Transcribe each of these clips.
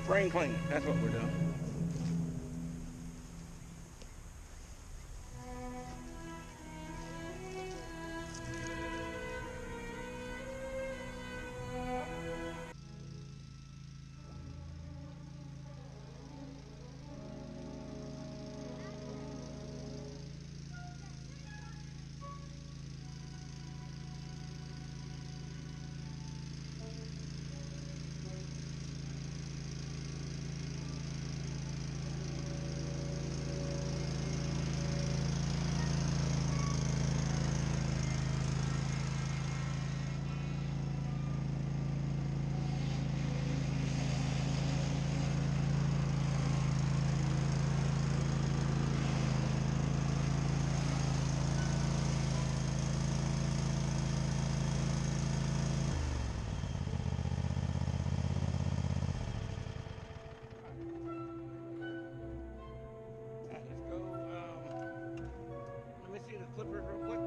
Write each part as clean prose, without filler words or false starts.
spring cleaning. That's what we're doing. Clippers real quick.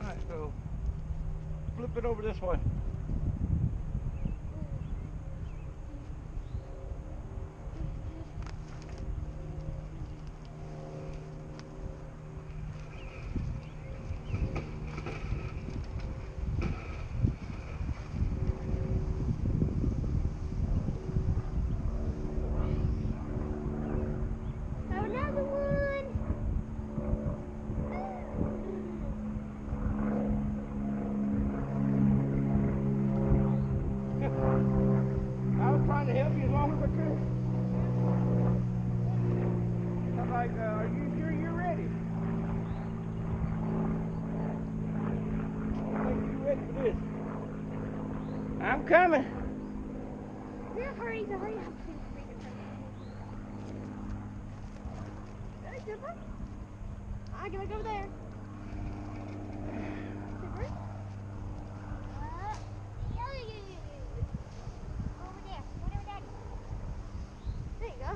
Alright, so flip it over this way. Another one. I was trying to help you as long as I could. I'm like, are you sure you're ready? I don't think you're ready for this. I'm coming. Yeah, hurry up. I gotta go there. Over there. Whatever, Daddy. There you go.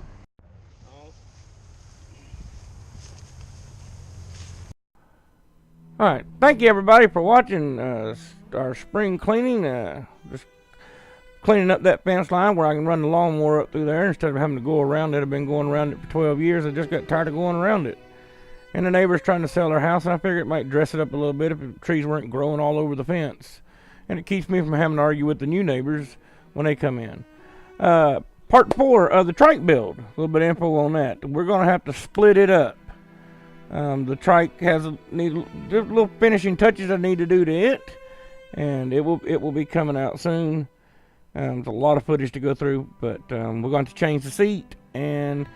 Alright, thank you everybody for watching our spring cleaning. Just cleaning up that fence line where I can run the lawnmower up through there instead of having to go around it. I've been going around it for 12 years. I just got tired of going around it. And the neighbor's trying to sell their house, and I figured it might dress it up a little bit if the trees weren't growing all over the fence. And it keeps me from having to argue with the new neighbors when they come in. Part 4 of the trike build. A little bit of info on that. We're going to have to split it up. The trike has little finishing touches I need to do to it, and it will be coming out soon. There's a lot of footage to go through, but we're going to change the seat, and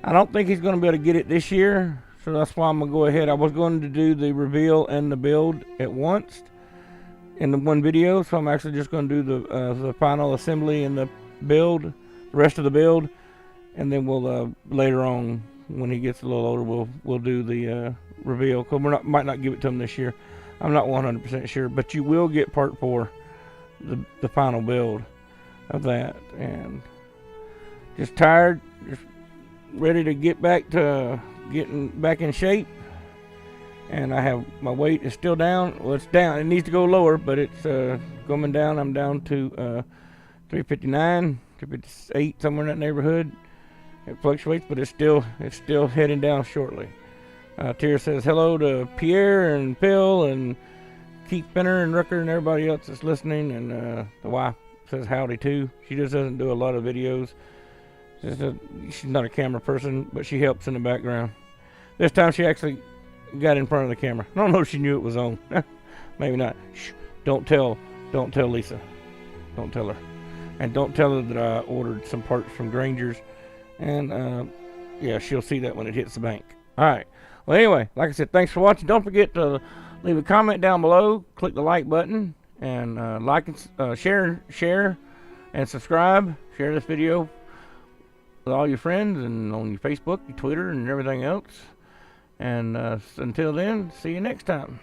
I don't think he's going to be able to get it this year, so that's why I'm going to go ahead. I was going to do the reveal and the build at once in the one video, so I'm actually just going to do the final assembly and the build, the rest of the build, and then we'll later on, when he gets a little older, we'll do the reveal, because might not give it to him this year. I'm not 100% sure, but you will get part 4, the final build of that. And just tired, just ready to get back to getting back in shape. And I have, my weight is still down. Well, it's down. It needs to go lower, but it's coming down. I'm down to 359, 358, somewhere in that neighborhood. It fluctuates, but it's still heading down shortly. Tira says hello to Pierre and Phil and Keith Finner and Rucker and everybody else that's listening. And the wife says howdy too. She just doesn't do a lot of videos. She's not a camera person, but she helps in the background. This time she actually got in front of the camera. I don't know if she knew it was on. Maybe not. Shh, don't tell Lisa. Don't tell her. And don't tell her that I ordered some parts from Granger's. And yeah, she'll see that when it hits the bank. Alright, well anyway, like I said, thanks for watching. Don't forget to leave a comment down below, click the like button, and like and share and subscribe. Share this video with all your friends and on your Facebook, your Twitter, and everything else. And until then, see you next time.